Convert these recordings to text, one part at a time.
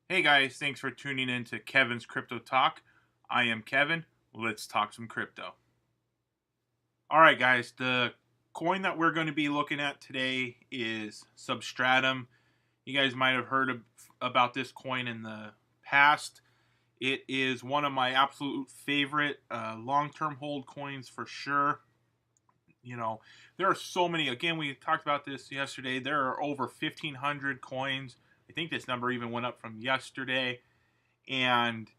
Hey guys, thanks for tuning in to Kevin's Crypto Talk. I am Kevin. Let's talk some crypto. All right, guys, the coin that we're going to be looking at today is Substratum. You guys might have heard about this coin in the past. It is one of my absolute favorite long term hold coins for sure. You know, there are so many. Again, we talked about this yesterday. There are over 1,500 coins. I think this number even went up from yesterday. And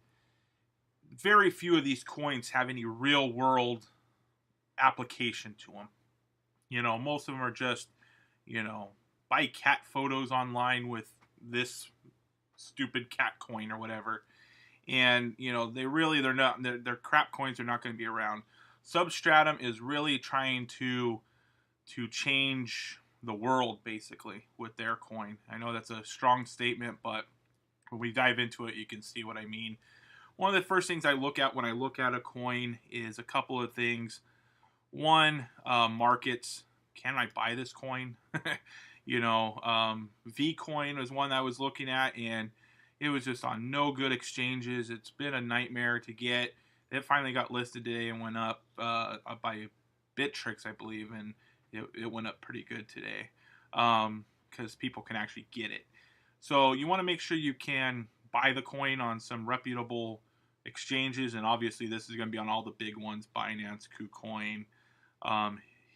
very few of these coins have any real world application to them. Most of them are just, you know, buy cat photos online with this stupid cat coin or whatever. And, they're crap coins are not going to be around. Substratum is really trying to change the world basically with their coin. I know that's a strong statement, but when we dive into it, you can see what I mean. One of the first things I look at when I look at a coin is a couple of things. One, markets. Can I buy this coin? Vcoin was one that I was looking at, and it was just on no good exchanges. It's been a nightmare to get. It finally got listed today and went up by Bittrex, I believe, and it went up pretty good today because people can actually get it. So you want to make sure you can buy the coin on some reputable exchanges, and obviously this is going to be on all the big ones: Binance, KuCoin,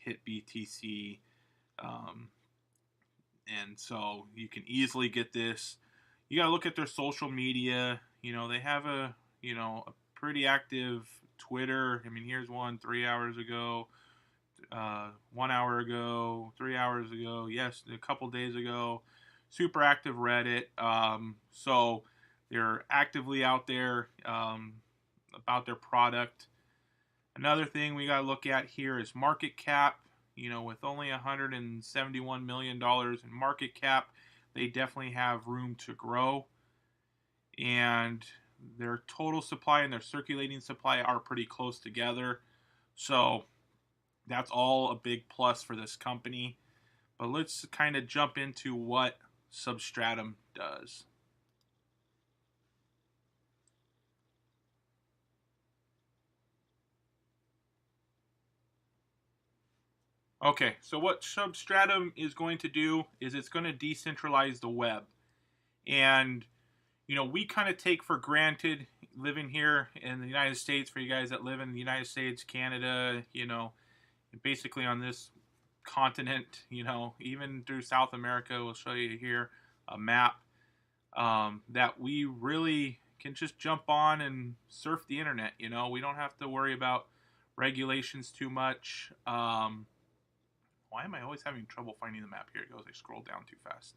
HitBTC, um, and so you can easily get this. You got to look at their social media. They have a pretty active Twitter. I mean, here's one 3 hours ago, 1 hour ago, 3 hours ago, yes, a couple days ago. Super active Reddit. So they're actively out there about their product. Another thing we got to look at here is market cap. With only $171 million in market cap, they definitely have room to grow. And their total supply and their circulating supply are pretty close together. So that's all a big plus for this company. But let's kind of jump into what Substratum does. Okay, so what Substratum is going to do is it's going to decentralize the web. And, we kind of take for granted living here in the United States, for you guys that live in the United States, Canada, basically on this continent, even through South America, we'll show you here a map that we really can just jump on and surf the internet. We don't have to worry about regulations too much. Why am I always having trouble finding the map? Here it goes. I scroll down too fast.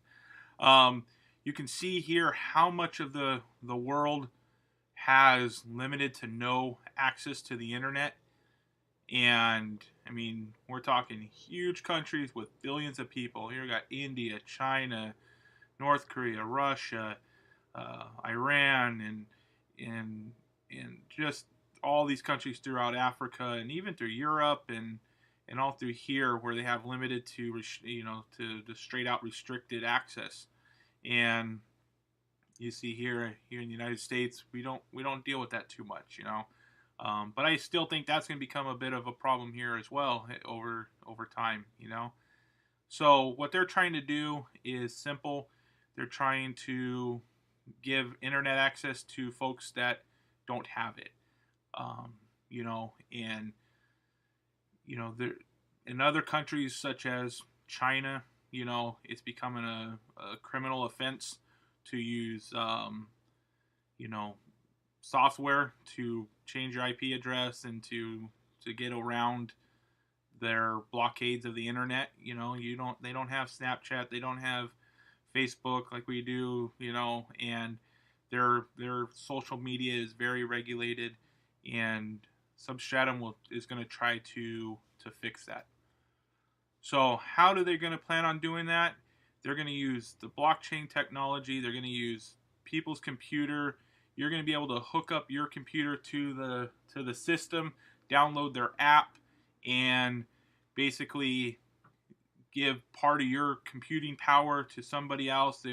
You can see here how much of the world has limited to no access to the internet. And I mean, we're talking huge countries with billions of people. Here we got India, China, North Korea, Russia, Iran, and just all these countries throughout Africa and even through Europe and all through here where they have limited to to the straight out restricted access. And you see here in the United States, we don't deal with that too much. But I still think that's going to become a bit of a problem here as well over time. So what they're trying to do is simple. They're trying to give internet access to folks that don't have it. And there in other countries such as China, it's becoming a criminal offense to use you know software to change your IP address and to get around their blockades of the internet. They don't have Snapchat, they don't have Facebook like we do, and their social media is very regulated, and Substratum is going to try to fix that. So how are they going to plan on doing that? They're going to use the blockchain technology. They're going to use people's computer. You're going to be able to hook up your computer to the system, download their app, and basically give part of your computing power to somebody else.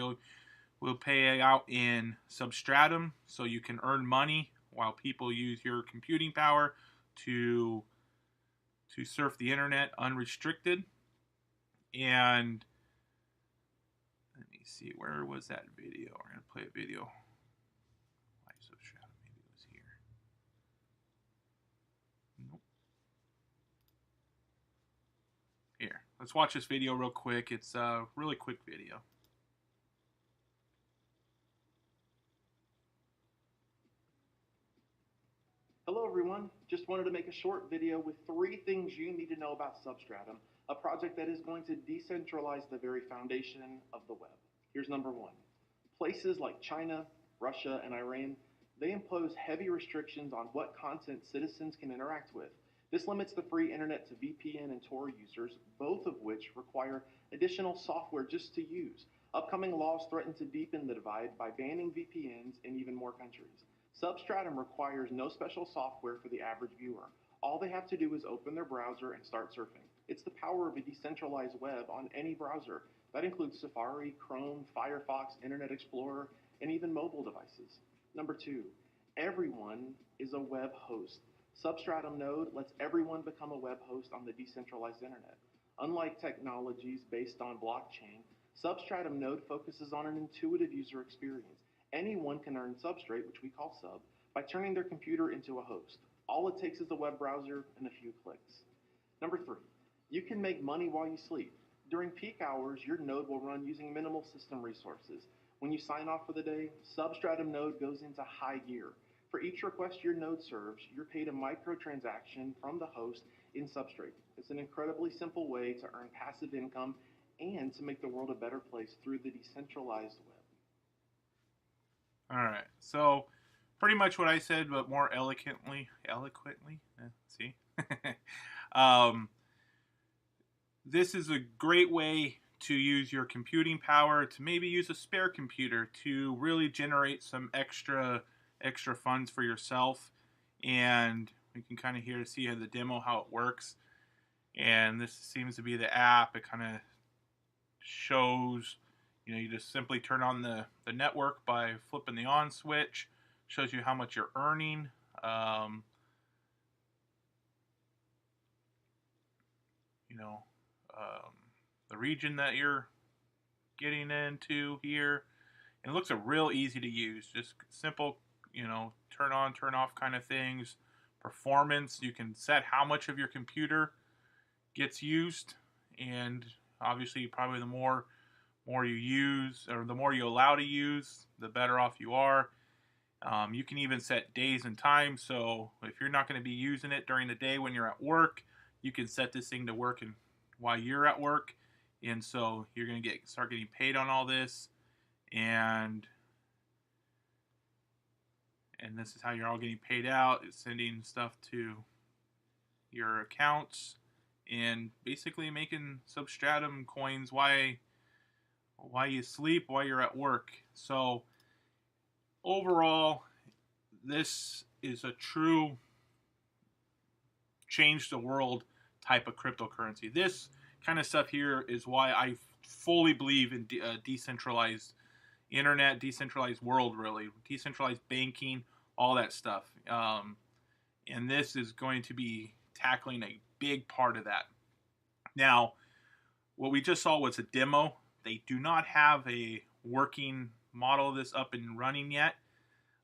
will pay out in Substratum, so you can earn money while people use your computing power to surf the internet unrestricted. And let me see, where was that video? We're gonna play a video. Why Substratum? Maybe it was here. Nope. Here, let's watch this video real quick. It's a really quick video. Hello everyone, just wanted to make a short video with 3 things you need to know about Substratum, a project that is going to decentralize the very foundation of the web. Here's number 1. Places like China, Russia, and Iran, they impose heavy restrictions on what content citizens can interact with. This limits the free internet to VPN and Tor users, both of which require additional software just to use. Upcoming laws threaten to deepen the divide by banning VPNs in even more countries. Substratum requires no special software for the average viewer. All they have to do is open their browser and start surfing. It's the power of a decentralized web on any browser. That includes Safari, Chrome, Firefox, Internet Explorer, and even mobile devices. Number 2, everyone is a web host. Substratum Node lets everyone become a web host on the decentralized internet. Unlike technologies based on blockchain, Substratum Node focuses on an intuitive user experience. Anyone can earn Substrate, which we call Sub, by turning their computer into a host. All it takes is a web browser and a few clicks. Number 3, you can make money while you sleep. During peak hours, your node will run using minimal system resources. When you sign off for the day, Substratum Node goes into high gear. For each request your node serves, you're paid a microtransaction from the host in Substrate. It's an incredibly simple way to earn passive income and to make the world a better place through the decentralized web. All right, so pretty much what I said, but more eloquently. See, this is a great way to use your computing power to maybe use a spare computer to really generate some extra funds for yourself. And we can kind of here see the demo how it works. And this seems to be the app. It kind of shows. You just simply turn on the network by flipping the on switch. Shows you how much you're earning. The region that you're getting into here. And it looks real easy to use. Just simple, turn on, turn off kind of things. Performance, you can set how much of your computer gets used. And obviously, probably the more you use, or the more you allow to use, the better off you are. You can even set days and times, so if you're not going to be using it during the day when you're at work, you can set this thing to work while you're at work, and so you're going to start getting paid on all this, and this is how you're all getting paid out. It's sending stuff to your accounts and basically making Substratum coins while you sleep, while you're at work. So overall, this is a true change the world type of cryptocurrency. This kind of stuff here is why I fully believe in decentralized internet, decentralized world, really, decentralized banking, all that stuff. And this is going to be tackling a big part of that. Now, what we just saw was a demo. They do not have a working model of this up and running yet.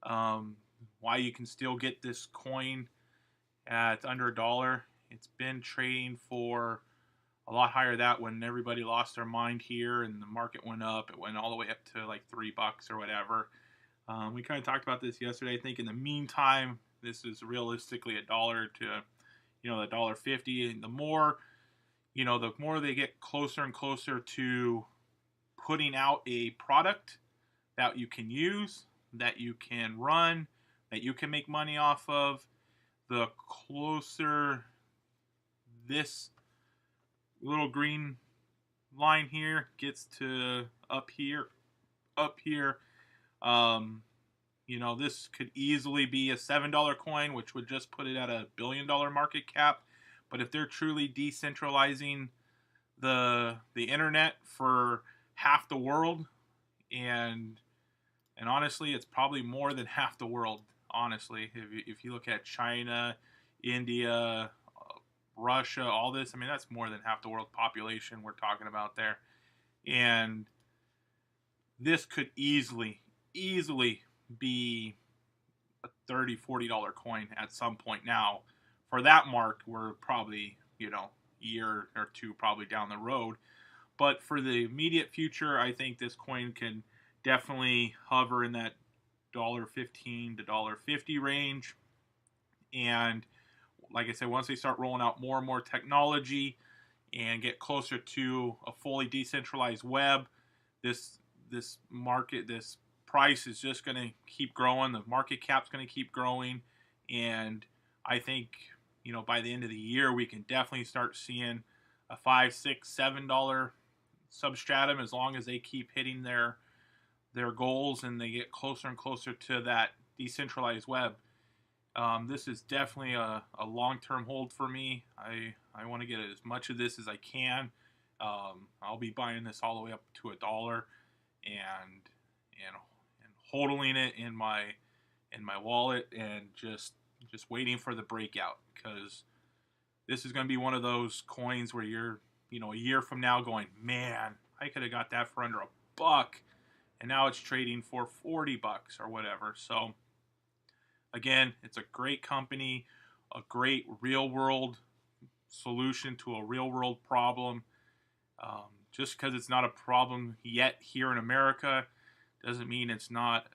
Why you can still get this coin at under $1. It's been trading for a lot higher than that when everybody lost their mind here and the market went up. It went all the way up to like $3 or whatever. We kind of talked about this yesterday. I think in the meantime, this is realistically $1 to, $1.50. And the more they get closer and closer to putting out a product that you can use, that you can run, that you can make money off of, the closer this little green line here gets to up here, this could easily be a $7 coin, which would just put it at $1 billion market cap. But if they're truly decentralizing the internet for half the world and And honestly, it's probably more than half the world. Honestly, if you look at China, India, Russia, all this, I mean, that's more than half the world population we're talking about there. And this could easily be a $30, $40 coin at some point. Now, for that mark, we're probably, a year or two probably down the road. But for the immediate future, I think this coin can definitely hover in that $1.15 to $1.50 range. And like I said, once they start rolling out more and more technology and get closer to a fully decentralized web, this this price is just going to keep growing. The market cap's going to keep growing, and I think by the end of the year we can definitely start seeing a $5, $6, $7 substratum, as long as they keep hitting their goals and they get closer and closer to that decentralized web. This is definitely a long-term hold for me. I want to get as much of this as I can. I'll be buying this all the way up to $1 and and hodling it in my wallet and just waiting for the breakout, because this is going to be one of those coins where you're a year from now going, man, I could have got that for under $1, and now it's trading for $40 or whatever. So again, it's a great company, a great real world solution to a real world problem. Just because it's not a problem yet here in America doesn't mean it's not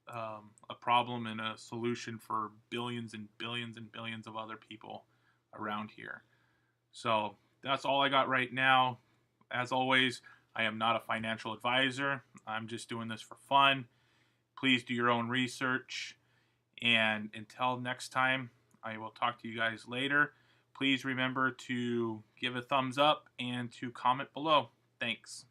a problem and a solution for billions and billions and billions of other people around here. So that's all I got right now. As always, I am not a financial advisor. I'm just doing this for fun. Please do your own research. And until next time, I will talk to you guys later. Please remember to give a thumbs up and to comment below. Thanks.